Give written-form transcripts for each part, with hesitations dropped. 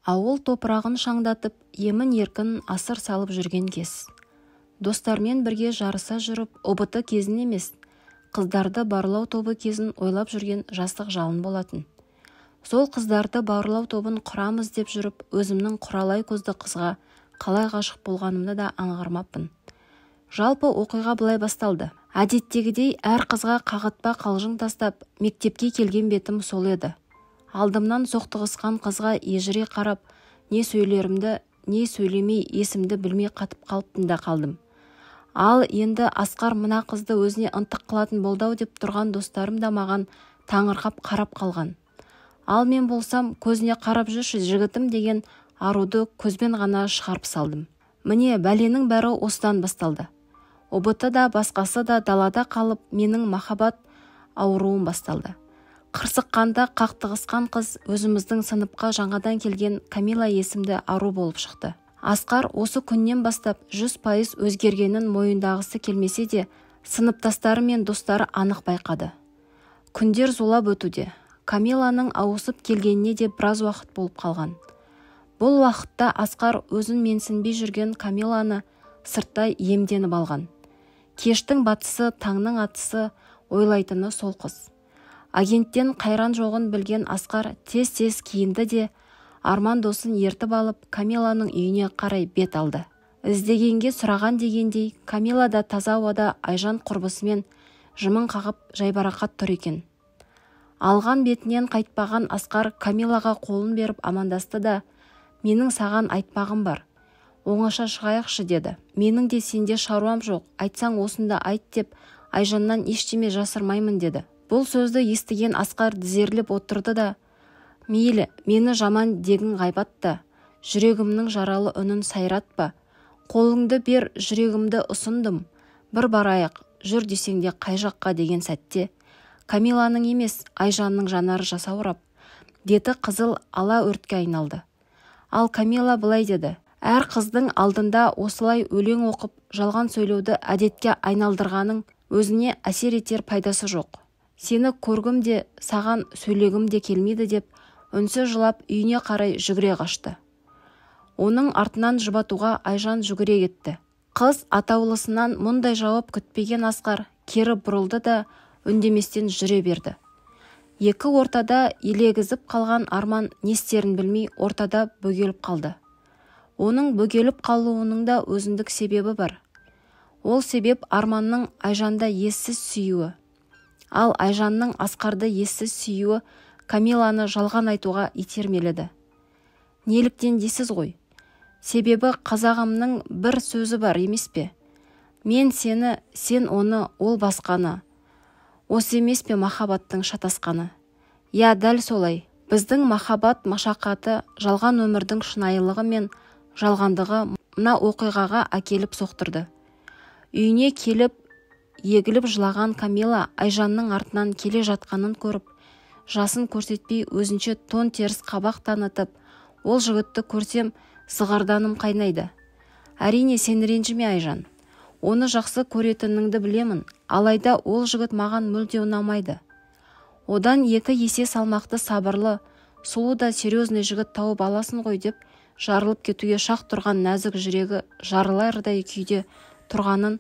Ауыл топырағын шаңдатып, емін-еркін асыр салып жүрген кез. Достармен бірге жарыса жүріп, ұбыты кезін емес, қыздарды барлау тобы кезін ойлап жүрген жастық жалын болатын. Сол қыздарды барлау тобын құрамыз деп жүріп, өзімнің құралай көзді қызға қалай ғашық болғанымды да аңғармаппын. Жалпы оқиға былай басталды. Әдеттегідей әр қызға қағытпа қалжың тастап, мектепке келген бетім сол еді. Алдымнан соқтығысқан қызға ежіре қарап, не сөйлерімді, не сөйлемей есімді білмей қатып қалыптым да қалдым. Ал енді Асқар мына қызды өзіне ынтық қылатын болдау деп тұрған достарым да маған таңырқап қарап қалған. Ал мен болсам, көзіне қарап жүрші жігітім деген аруды көзбен ғана шығарып салдым. Міне бәленің бәрі осыдан басталды. Ұбыты да басқасы да далада қалып, менің махаббат ауруым басталды. Қырсыққанда қақтығысқан қыз өзіміздің сыныпқа жаңадан келген Камила есімді ару болып шықты. Асқар осы күннен бастап 100% өзгергенін мойындағысы келмесе де, сыныптастары мен достары анық байқады. Күндер зулап өтуде. Камиланың ауысып келгеніне де біраз уақыт болып қалған. Бұл уақытта Асқар өзін менсінбей жүрген Камиланы сырттай емденіп алған. Кештің батысы, таңның атысы ойлайтыны сол қыз. Агенттен қайран жоғын білген Асқар тез-тез киінді де, арман досын ертіп алып, Камиланың үйіне қарай бет алды. Іздегенге сұраған дегендей, Камила да таза ауада Айжан құрбысымен жымың қағып жайбарақат тұр екен. Алған бетінен қайтпаған Асқар Камилаға қолын беріп амандасты да, менің саған айтпағым бар. Оңаша шығайықшы деді. Менің де сенде шаруам жоқ, айтсаң осында айт деп, Айжаннан ештеме жасырмаймын деді. Бұл сөзді естіген Асқар тізерлеп отырды да, мейлі, мені жаман дегін ғайбатта, жүрегімнің жаралы үнін сайратпа, қолыңды бер, жүрегімді ұсындым, бір барайық, жүр десеңде қай жаққа деген сәтте, Камиланың емес, Айжанның жанары жасаурап, беті қызыл ала өртке айналды. Ал Камила былай деді, әр қыздың алдында осылай өлең оқып, жалған сөйлеуді әдетке айналдырғаның өзіне әсер етер пайдасы жоқ. Сені көргім де, саған сөйлегім де келмейді деп, үнсіз жылап үйіне қарай жүгіре қашты. Оның артынан жұбатуға Айжан жүгіре кетті. Қыз атаулысынан мұндай жауап күтпеген Асқар кері бұрылды да үндеместен жүре берді. Екі ортада елегізіп қалған арман не істерін білмей ортада бөгеліп қалды. Оның бөгеліп қалуының да өзіндік себебі бар. Ол себеп арманның Айжанда ессіз сүюі. Ал Айжанның Асқарды ессіз сүюі Камиланы жалған айтуға итермеледі. Неліктен дейсіз ғой? Себебі қазағымның бір сөзі бар емес пе? Мен сені, сен оны, ол басқаны. Осы емес пе махаббаттың шатасқаны? Я, дәл солай. Біздің махаббат машақаты жалған өмірдің шынайылығы мен жалғандығы мына оқиғаға әкеліп соқтырды. Үйіне келіп, егіліп жылаған Камила Айжанның артынан келе жатқанын көріп, жасын көрсетпей өзінше тон теріс қабақ танытып, ол жігітті көрсем зығырданым қайнайды. Әрине сен ренжіме Айжан. Оны жақсы көретініңді білемін, алайда ол жігіт маған мүлде ұнамайды. Одан 2 есе салмақты сабырлы, сұлу да серьезный жігіт тауып аласың ғой деп, жарылып кетуге шақ тұрған нәзік жүрегі жарылардай күйде тұрғанын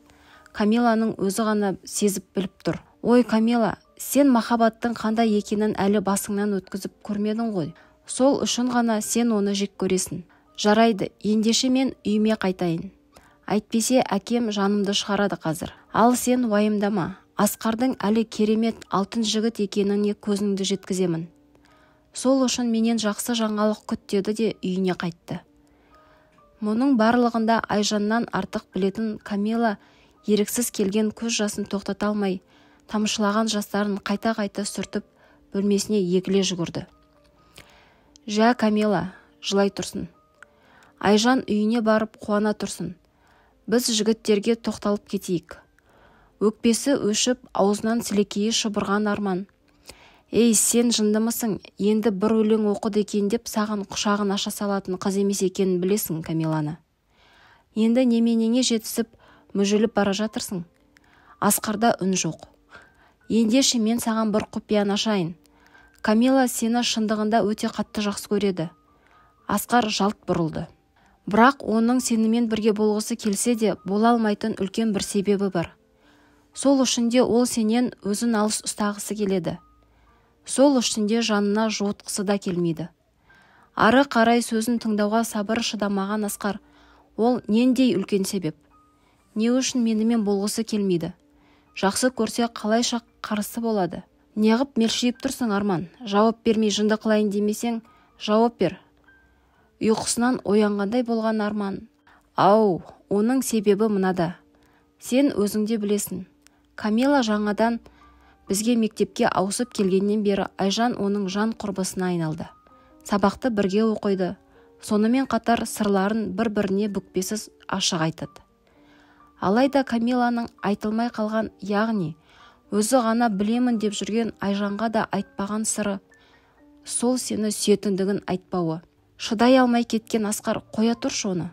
Камиланың өзі ғана сезіп біліп тұр. Ой Камила, сен махаббаттың қандай екенін әлі басыңнан өткізіп көрмедің ғой. Сол үшін ғана сен оны жек көресің. Жарайды, ендеше мен үйіме қайтайын. Әйтпесе әкем жанымды шығарады қазір. Ал сен уайымдама. Асқардың әлі керемет алтын жігіт екеніне көзіңді жеткіземін. Сол үшін менен жақсы жаңалық күт деді де үйіне қайтты. Мұның барлығында Айжаннан артық білетін Камила еріксіз келген көз жасын тоқтата алмай, тамшылаған жастарын қайта-қайта сүртіп, бөлмесіне егіле жүгірді. Жә Камила, жылай тұрсын. Айжан үйіне барып қуана тұрсын. Біз жігіттерге тоқталып кетейік. Өкпесі өшіп, аузынан сілекейі шұбырған арман. Ей, сен жындымысың, енді бір өлең оқыды екен деп саған құшағын аша салатын қыз емес екенін білесің Камиланы. Енді неменеңе жетісіп, мүжіліп бара жатырсың. Асқарда үн жоқ. Ендеше мен саған бір құпияны ашайын. Камила сені шындығында өте қатты жақсы көреді. Асқар жалт бұрылды. Бірақ оның сенімен бірге болғысы келсе де бола алмайтын үлкен бір себебі бар. Сол үшін де ол сенен өзін алыс ұстағысы келеді. Сол үшін де жанына жуытқысы да келмейді. Ары қарай сөзін тыңдауға сабыры шыдамаған Асқар, ол нендей үлкен себеп? Не үшін менімен болғысы келмейді? Жақсы көрсе қалайша қарсы болады? Неғып мелшиіп тұрсың, Арман? Жауап бермей жынды қылайын демесең, жауап бер. Ұйқысынан оянғандай болған Арман. Ау, оның себебі мынада. Сен өзіңде білесің. Камила жаңадан бізге мектепке ауысып келгеннен бері Айжан оның жан құрбысына айналды. Сабақты бірге оқиды. Сонымен қатар сырларын бір-біріне бүкпесіз ашық айтады. Алайда Камиланың айтылмай қалған, яғни өзі ғана білемін деп жүрген Айжанға да айтпаған сыры, сол сені сүйетіндігін айтпауы. Шыдай алмай кеткен Асқар, қоя тұршы оны.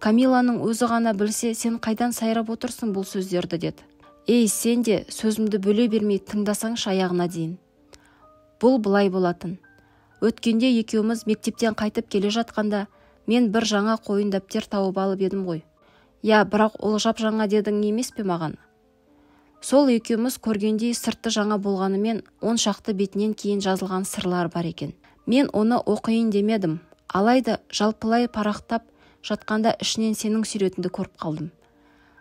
Камиланың өзі ғана білсе, сен қайдан сайрап отырсың бұл сөздерді, деді. Ей, сен де сөзімді бөле бермей тыңдасаңшы аяғына дейін. Бұл былай болатын. Өткенде екеуміз мектептен қайтып келе жатқанда, мен бір жаңа қойын дәптер тауып алып едім ғой. Я, бірақ ол жап-жаңа дедің емес пе маған? Сол екеуміз көргендей сырты жаңа болғанымен, он шақты бетінен кейін жазылған сырлар бар екен. Мен оны оқиын демедім, алайда жалпылай парақтап жатқанда ішінен сенің суретіңді көріп қалдым.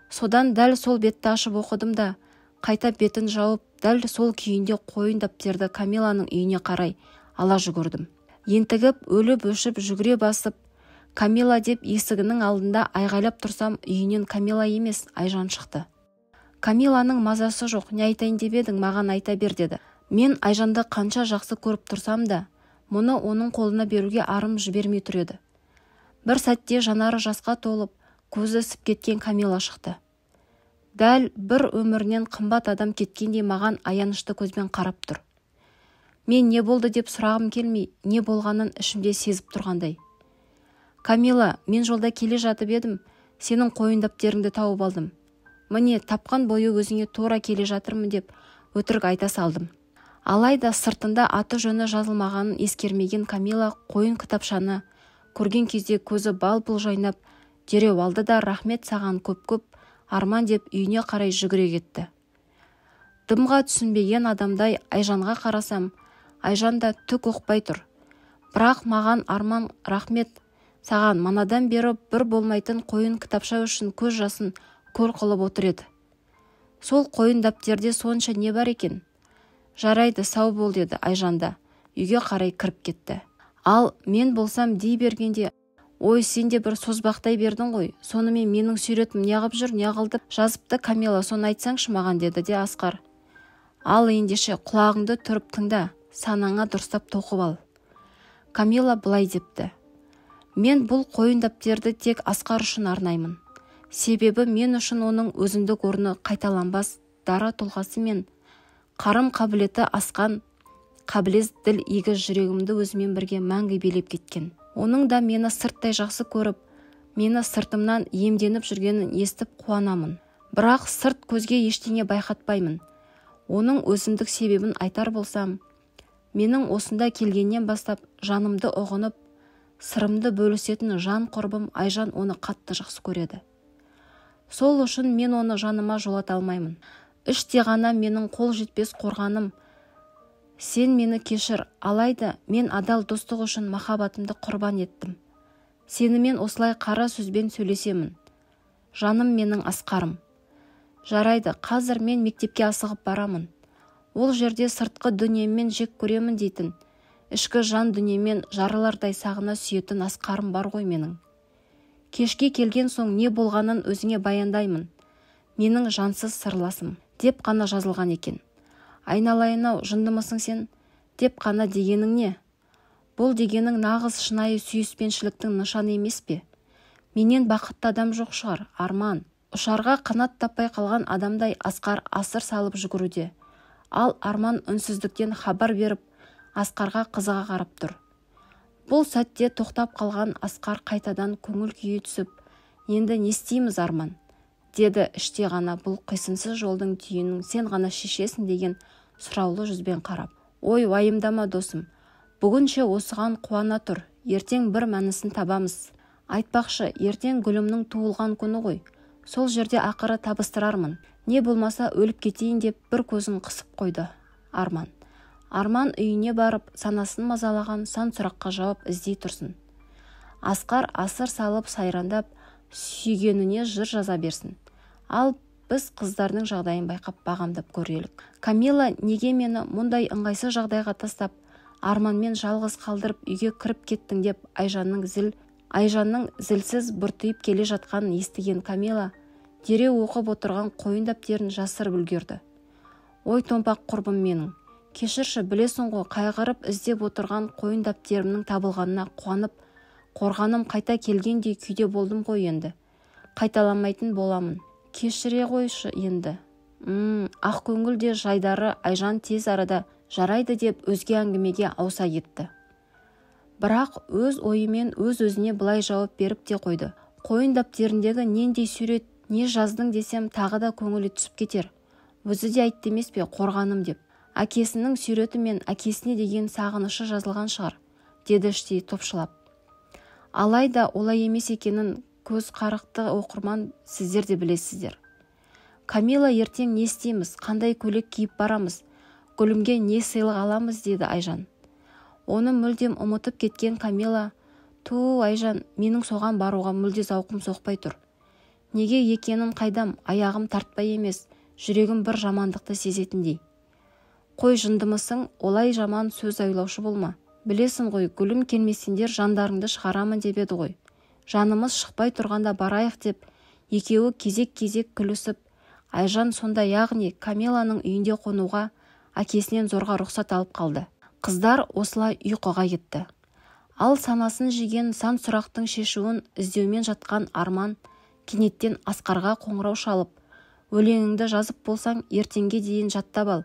Содан дәл сол бетті ашып оқыдым да, қайта бетін жауып, дәл сол күйінде қойын дәптерді Камиланың үйіне қарай ала жүгірдім. Ентігіп, өліп-өшіп жүгіре басып, Камила деп есігінің алдында айғайлап тұрсам, үйінен Камила емес, Айжан шықты. Камиланың мазасы жоқ, не айтайын деп едің, маған айта бер, деді. Мен Айжанды қанша жақсы көріп тұрсам да, мұны оның қолына беруге арым жібермей тұр еді. Бір сәтте жанары жасқа толып, көзі ісіп кеткен Камила шықты. Дәл бір өмірінен қымбат адам кеткендей маған аянышты көзбен қарап тұр. Мен не болды деп сұрағым келмей, не болғанын ішімде сезіп тұрғандай. Камила, мен жолда келе жатып едім, сенің қойын дәптеріңді тауып алдым. Міне, тапқан бойы өзіңе тура келе жатырмын деп өтірік айта салдым. Алайда сыртында аты жөні жазылмағанын ескермеген Камила қойын кітапшаны көрген кезде көзі бал-бұл жайнап, дереу алды да рахмет саған көп-көп, Арман деп үйіне қарай жүгіре кетті. Дымға түсінбеген адамдай Айжанға қарасам, Айжан да түк оқпай тұр. Бірақ маған Арман рахмет саған манадан бері бір болмайтын қойын кітапша үшін көз жасын көл қылып отыр еді. Сол қойын дәптерде сонша не бар екен? Жарайды, сау бол, деді Айжан да үйге қарай кіріп кетті. Ал мен болсам дей бергенде, ой, сен де бір созбақтай бердің ғой, сонымен менің суретім неғып жүр, неғылдып жазыпты Камила, соны айтсаңшы маған, деді де Асқар. Ал ендеше құлағыңды түріп тыңда, санаңа дұрыстап тоқып ал. Камила былай депті. Мен бұл қойын дәптерді тек Асқар үшін арнаймын. Себебі мен үшін оның өзіндік орны қайталанбас дара тұлғасы мен қарым қабілеті асқан қабілез діл егіз жүрегімді өзімен бірге мәңгі билеп кеткен. Оның да мені сырттай жақсы көріп, мені сыртымнан емденіп жүргенін естіп қуанамын. Бірақ сырт көзге ештеңе байқатпаймын. Оның өзіндік себебін айтар болсам, менің осында келгеннен бастап жанымды ұғынып, сырымды бөлісетін жан құрбым Айжан оны қатты жақсы көреді. Сол үшін мен оны жаныма жолата алмаймын. Іште ғана менің қол жетпес қорғаным. Сен мені кешір, алайда мен адал достық үшін махаббатымды құрбан еттім. Сенімен осылай қара сөзбен сөйлесемін. Жаным менің Асқарым. Жарайды, қазір мен мектепке асығып барамын. Ол жерде сыртқы дүниеммен жек көремін дейтін, ішкі жан дүниемен жарылардай сағына сүйетін Асқарым бар ғой менің. Кешке келген соң не болғанын өзіңе баяндаймын. Менің жансыз сырласым, деп қана жазылған екен. Айналайын-ау, жындымысың сен, деп қана дегенің не? Бұл дегенің нағыз шынайы сүйіспеншіліктің нышаны емес пе? Менен бақытты адам жоқ шығар, Арман. Ұшарға қанат таппай қалған адамдай Асқар асыр салып жүгіруде. Ал Арман үнсіздіктен хабар беріп, Асқарға қызыға қарап тұр. Бұл сәтте тоқтап қалған Асқар қайтадан көңіл күйі түсіп, енді не істейміз, Арман? Деді іште ғана бұл қисынсыз жолдың түйінін сен ғана шешесің деген сұраулы жүзбен қарап. Ой, уайымдама досым, бүгінше осыған қуана тұр, ертең бір мәнісін табамыз. Айтпақшы, ертең Гүлімнің туылған күні ғой. Сол жерде ақыры табыстырармын. Не болмаса өліп кетейін деп бір көзін қысып қойды Арман. Арман үйіне барып, санасын мазалаған сан сұраққа жауап іздей тұрсын. Асқар асыр салып сайрандап, сүйгеніне жыр жаза берсін. Ал біз қыздардың жағдайын байқап бағамдап көрелік. Камила неге мені мұндай ыңғайсыз жағдайға тастап, Арманмен жалғыз қалдырып үйге кіріп кеттің деп Айжанның зілсіз бұртиып келе жатқанын естіген Камила дереу оқып отырған қойын дәптерін жасырып үлгерді. Ой томпақ құрбым менің, кешірші, білесің ғой, қайғырып іздеп отырған қойын дәптерімнің табылғанына қуанып, қорғаным қайта келгендей күйде болдым ғой енді. Қайталамайтын боламын. Кешіре қойшы енді. Ақ көңіл де жайдары Айжан тез арада жарайды деп өзге әңгімеге ауса кетті. Бірақ өз ойымен өз-өзіне былай жауап беріп те қойды. Қойын дәптеріндегі нендей сурет, не жаздың десем тағы да көңілі түсіп кетер. Өзі де айтты емес пе, қорғаным деп. Әкесінің суреті мен әкесіне деген сағынышы жазылған шығар, деді іштей топшылап. Алайда олай емес екенін көз қарақты оқырман сіздер де білесіздер. Камила, ертең не істейміз, қандай көйлек киіп барамыз, Гүлімге не сыйлық аламыз, деді Айжан. Оны мүлдем ұмытып кеткен Камила, Айжан, менің соған баруға мүлде зауқым соқпай тұр. Неге екенін қайдам, аяғым тартпай емес, жүрегім бір жамандықты сезетіндей. Қой, жындымысың, олай жаман сөз ойлаушы болма. Білесің ғой, Гүлім келмесендер жандарыңды шығарамын деп еді ғой. Жанымыз шықпай тұрғанда барайық деп, екеуі кезек-кезек күлісіп, Айжан сонда, яғни Камиланың үйінде қонуға әкесінен зорға рұқсат алып қалды. Қыздар осылай ұйқыға кетті. Ал санасын жеген сан сұрақтың шешуін іздеумен жатқан Арман кенеттен Асқарға қоңырау шалып, өлеңіңді жазып болсаң, ертеңге дейін жаттап ал,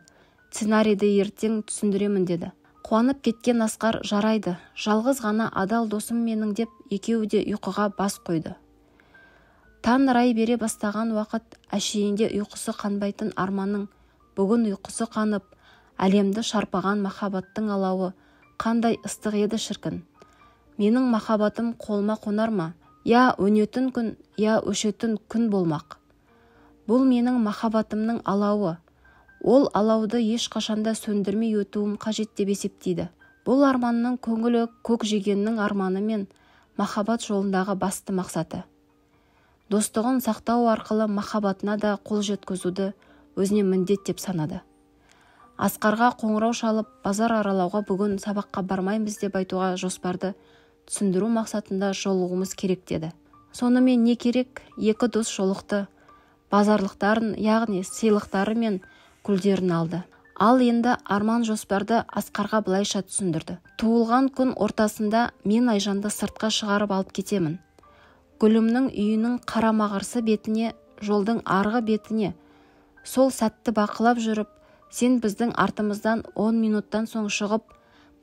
сценарийді ертең түсіндіремін деді. Қуанып кеткен Асқар, жарайды, жалғыз ғана адал досым менің деп, екеуі де ұйқыға бас қойды. Таң рай бере бастаған уақыт әшейінде ұйқысы қанбайтын Арманның бүгін ұйқысы қанып, әлемді шарпыған махаббаттың алауы қандай ыстық еді шіркін. Менің махаббатым қолыма қонар ма? Я өнетін күн, я өшетін күн болмақ. Бұл менің махаббатымның алауы. Ол алауды ешқашанда сөндірмей өтуім қажет деп есептейді. Бұл Арманның көңілі көкжигеннің арманы мен махаббат жолындағы басты мақсаты. Достығын сақтау арқылы махаббатына да қол жеткізуді өзіне міндет деп санады. Асқарға қоңырау шалып, базар аралауға бүгін сабаққа бармаймыз деп айтуға жоспарды түсіндіру мақсатында жолығуымыз керек деді. Сонымен не керек? Екі дос жолықты, базарлықтарын, яғни сыйлықтары мен гүлдерін алды. Ал енді Арман жоспарды Асқарға былайша түсіндірді. Туылған күн ортасында мен Айжанды сыртқа шығарып алып кетемін. Гүлімнің үйінің қарама-қарсы бетіне, жолдың арғы бетіне, сол сәтті бақылап жүріп, сен біздің артымыздан 10 минуттан соң шығып,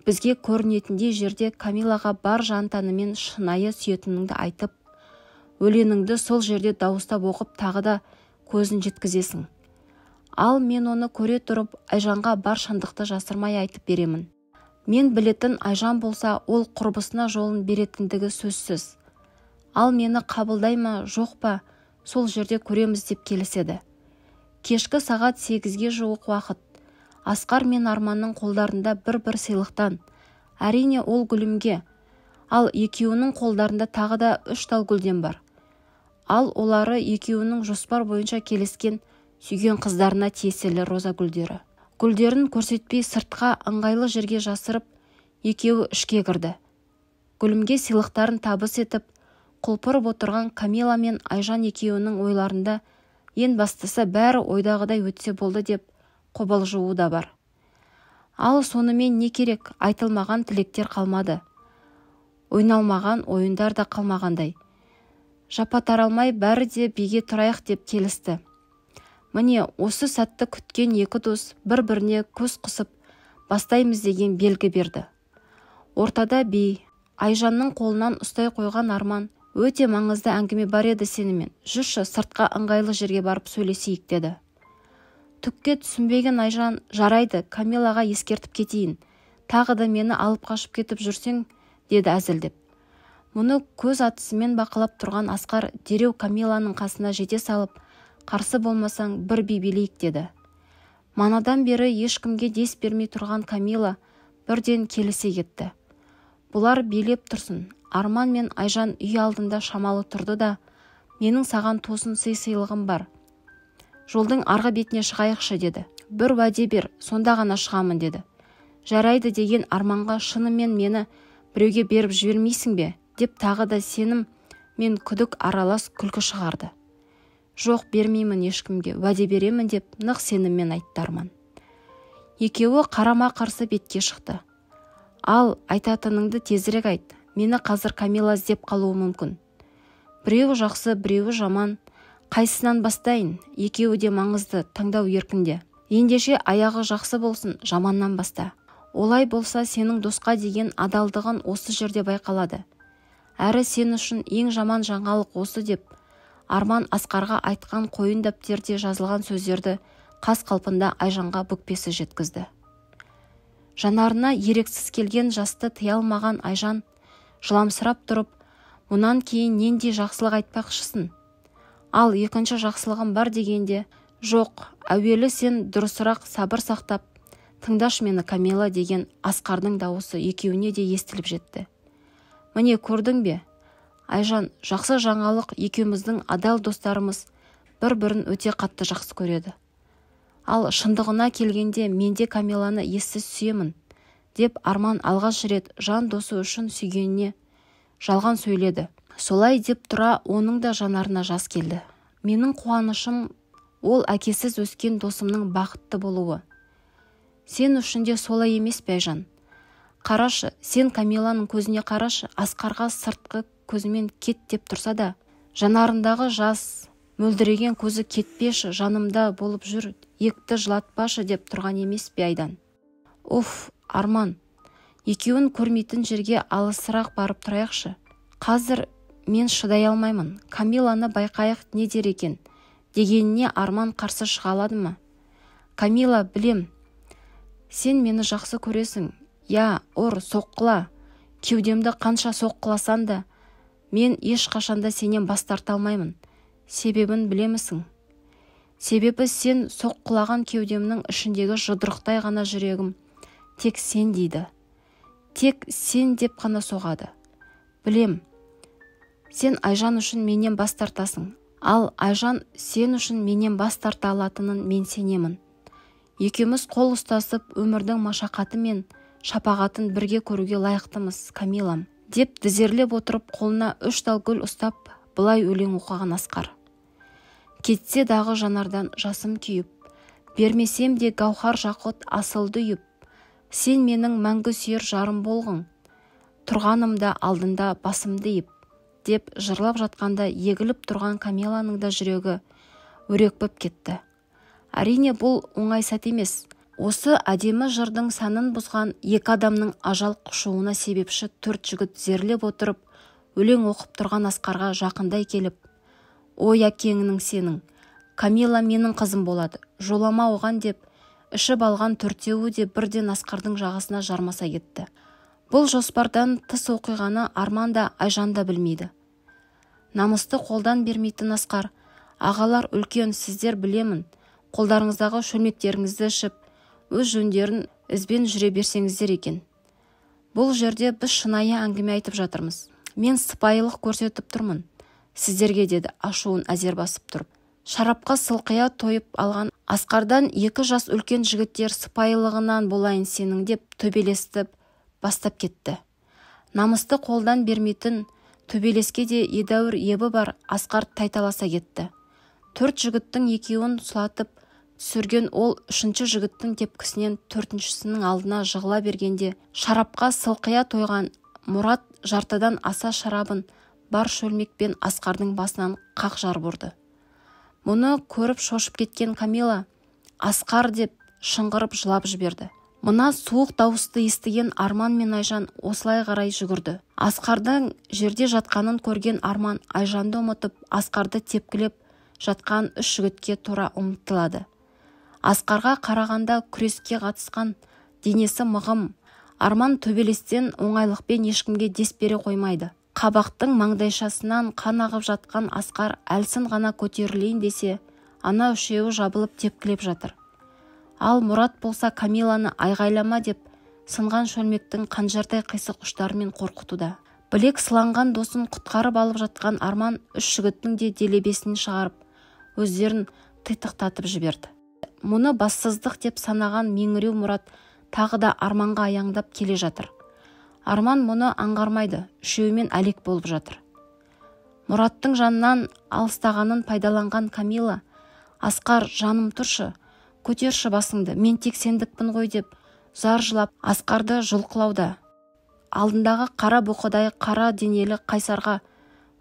бізге көрінетіндей жерде Камилаға бар жан-тәнімен шынайы сүйетініңді айтып, өлеңіңді сол жерде дауыстап оқып тағы да көзін жеткізесің. Ал мен оны көре тұрып, Айжанға бар шындықты жасырмай айтып беремін. Мен білетін Айжан болса, ол құрбысына жолын беретіндігі сөзсіз. Ал мені қабылдай ма, жоқ па, сол жерде көреміз деп келіседі. Кешкі сағат 8-ге жуық уақыт. Асқар мен Арманның қолдарында бір-бір сыйлықтан. Әрине ол Гүлімге. Ал екеуінің қолдарында тағы да 3 тал гүлден бар. Ал олары екеуінің жоспар бойынша келіскен сүйген қыздарына тиесілі роза гүлдері. Гүлдерін көрсетпей сыртқа ыңғайлы жерге жасырып, екеуі ішке кірді. Гүлімге сыйлықтарын табыс етіп, құлпырып отырған Камила мен Айжан екеуінің ойларында ең бастысы бәрі ойдағыдай өтсе болды деп қобалжуы да бар. Ал сонымен не керек? Айтылмаған тілектер қалмады. Ойналмаған ойындар да қалмағандай. Жапа таралмай бәрі де биге тұрайық деп келісті. Міне осы сәтті күткен екі дос бір-біріне көз қысып бастаймыз деген белгі берді. Ортада би, Айжанның қолынан ұстай қойған Арман, өте маңызды әңгіме бар еді сенімен. Жүрші, сыртқа ыңғайлы жерге барып сөйлесейік деді. Түкке түсінбеген Айжан, жарайды, Камилаға ескертіп кетейін. Тағы да мені алып қашып кетіп жүрсең, деді әзілдеп. Мұны көз атысымен бақылап тұрған Асқар дереу Камиланың қасына жете салып, қарсы болмасаң бір би билейік деді. Манадан бері ешкімге дес бермей тұрған Камила бірден келісе кетті. Бұлар билеп тұрсын. Арман мен Айжан үй алдында шамалы тұрды да, менің саған тосын сый-сыйлығым бар. Жолдың арғы бетіне шығайықшы деді. Бір уәде бер, сонда ғана шығамын деді. Жарайды деген Арманға шынымен мені біреуге беріп жібермейсің бе? Деп тағы да сенім мен күдік аралас күлкі шығарды. Жоқ, бермеймін ешкімге, уәде беремін деп нық сеніммен айтты Арман. Екеуі қарама-қарсы бетке шықты. Ал, айтатыныңды тезірек айт. Мені қазір Камила іздеп қалуы мүмкін. Біреуі жақсы, біреуі жаман. Қайсынан бастайын? Екеуі де маңызды, таңдау еркінде. Ендеше аяғы жақсы болсын, жаманнан баста. Олай болса сенің досқа деген адалдығын осы жерде байқалады. Әрі сен үшін ең жаман жаңалық осы деп, Арман Асқарға айтқан қойын дәптерде жазылған сөздерді қас қалпында Айжанға бүкпесі жеткізді. Жанарына ерексіз келген жасты тыя алмаған Айжан жыламсырап тұрып, мұнан кейін нендей жақсылық айтпақшысын? Ал екінші жақсылығым бар дегенде, жоқ, әуелі сен дұрысырақ сабыр сақтап, тыңдаш мені Камила деген Асқардың дауысы екеуіне де естіліп жетті. Міне көрдің бе? Айжан, жақсы жаңалық екеуміздің адал достарымыз бір-бірін өте қатты жақсы көреді. Ал шындығына келгенде менде Камиланы ессіз сүйемін, деп Арман алғаш рет жан досы үшін сүйгеніне жалған сөйледі. Солай деп тұра оның да жанарына жас келді. Менің қуанышым ол әкесіз өскен досымның бақытты болуы. Сен үшін де солай емес пе, Айжан? Қарашы, сен Камиланың көзіне қарашы, Асқарға сыртқы көзімен кет деп тұрса да, жанарындағы жас, мөлдіреген көзі кетпеші, жанымда болып жүр, екті жылатпашы деп тұрған емес пе Айдан? Уф, Арман, екеуін көрмейтін жерге алысырақ барып тұрайықшы. Қазір мен шыдай алмаймын. Камиланы байқайық не дер екен дегеніне Арман қарсы шыға алады ма? Камила, білем, сен мені жақсы көресің. Я, соққыла. Кеудемді қанша соққыласан да, мен ешқашанда сенен бас тарта алмаймын. Себебін білемісің? Себебі сен соққылаған кеудемнің ішіндегі жұдырықтай ғана жүрегім тек сен дейді. Тек сен деп қана соғады. Білем, сен Айжан үшін менен бас тартасың. Ал Айжан сен үшін менен бас тарта алатынын мен сенемін. Екеуміз қол ұстасып өмірдің машақаты мен шапағатын бірге көруге лайықтымыз, Камилам, деп тізерлеп отырып қолына 3 тал гүл ұстап былай өлең оқыған Асқар. Кетсе дағы жанардан жасым күйіп, бермесем де гауһар жақұт асылды үйіп, сен менің мәңгі сүйер жарым болғың, тұрғанымда алдында басымды иіп, деп жырлап жатқанда егіліп тұрған Камиланың да жүрегі өрекпіп кетті. Әрине бұл оңай сәт емес. Осы әдемі жырдың сәнін бұзған екі адамның ажал құшуына себепші 4 жігіт зерлеп отырып, өлең оқып тұрған Асқарға жақындай келіп, ой әкеңнің сенің, Камила менің қызым болады, жолама оған деп, ішіп алған 4-еуі де бірден Асқардың жағасына жармаса кетті. Бұл жоспардан тыс оқиғаны Арман да Айжан да білмейді. Намысты қолдан бермейтін Асқар, ағалар үлкен, сіздер білемін, қолдарыңыздағы шөлмектеріңізді ішіп, өз жөндерін ізбен жүре берсеңіздер екен. Бұл жерде біз шынайы әңгіме айтып жатырмыз. Мен сыпайылық көрсетіп тұрмын. Сіздерге деді ашуын әзер басып тұрып. Шарапқа сылқия тойып алған Асқардан 2 жас үлкен жігіттер сыпайылығынан болайын сенің деп төбелесті бастап кетті. Намысты қолдан бермейтін төбелеске де едәуір ебі бар Асқар тайталаса кетті. 4 жігіттің екеуін сұлатып түсірген ол 3-ші жігіттің тепкісінен 4-шісінің алдына жығыла бергенде шарапқа сылқия тойған Мұрат жартыдан аса шарабын бар шөлмекпен Асқардың басынан қақ жарып ұрды. Мұны көріп шошып кеткен Камила Асқар деп шыңғырып жылап жіберді. Мына суық дауысты естіген Арман мен Айжан осылай қарай жүгірді. Асқардың жерде жатқанын көрген Арман Айжанды ұмытып Асқарды тепкілеп жатқан 3 жігітке тура ұмтылады. Асқарға қарағанда күреске қатысқан денесі мығым, Арман төбелестен оңайлықпен ешкімге дес бере қоймайды. Қабақтың маңдайшасынан қан ағып жатқан Асқар әлсін ғана көтерілейін десе, ана үшеуі жабылып тепкілеп жатыр. Ал Мұрат болса Камиланы айғайлама деп сынған шөлмектің қанжардай қисық ұштарымен қорқытуда. Білек сыланған досын құтқарып алып жатқан Арман үш жігіттің де делебесін шығарып, өздерін титықтатып жіберді. Мұны бассыздық деп санаған меңіреу Мұрат тағы да Арманға аяңдап келе жатыр. Арман мұны аңғармайды, үшеуімен әлек болып жатыр. Мұраттың жанынан алыстағанын пайдаланған Камила, Асқар, жаным тұршы, көтерші басыңды, мен тек сендікпін ғой деп зар жылап Асқарды жұлқылауда. Алдындағы қара бұқыдай қара денелі қайсарға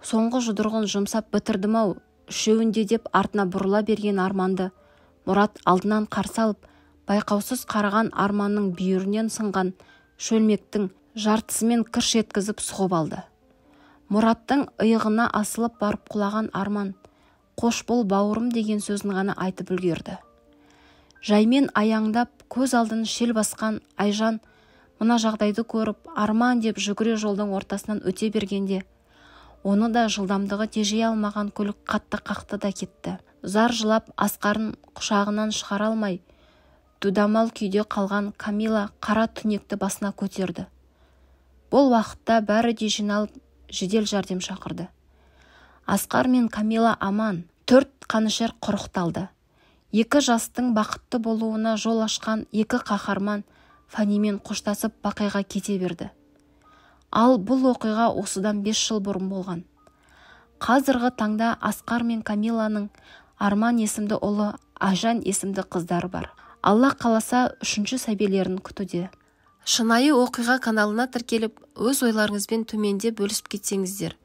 соңғы жұдырығын жұмсап бітірдім-ау, үшеуінде деп артына бұрыла берген Арманды Мұрат алдынан қарсы алып, байқаусыз қараған Арманның бүйірінен сынған шөлмектің жартысымен кірш еткізіп сұғып алды. Мұраттың иығына асылып барып құлаған Арман, қош бол бауырым деген сөзін ғана айтып үлгерді. Жаймен аяңдап көз алдын шел басқан Айжан мына жағдайды көріп Арман деп жүгіре жолдың ортасынан өте бергенде, оны да жылдамдығы тежей алмаған көлік қатты қақты да кетті. Зар жылап Асқарын құшағынан шығара алмай, дүдамал күйде қалған Камила қара түнекті басына көтерді. Бұл уақытта бәрі де жиналып жедел жәрдем шақырды. Асқар мен Камила аман, 4 қанішер құрықталды. Екі жастың бақытты болуына жол ашқан екі қаһарман фанимен қоштасып бақайға кете берді. Ал бұл оқиға осыдан 5 жыл бұрын болған. Қазіргі таңда Асқар мен Камиланың Арман есімді ұлы, Айжан есімді қыздары бар. Алла қаласа 3-ші сәбилерін күтуде. Шынайы оқиға каналына тіркеліп, өз ойларыңызбен төменде бөлісіп кетсеңіздер.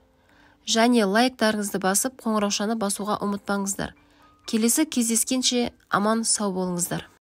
Және лайктарыңызды басып, қоңыраушаны басуға ұмытпаңыздар. Келесі кездескенше аман сау болыңыздар.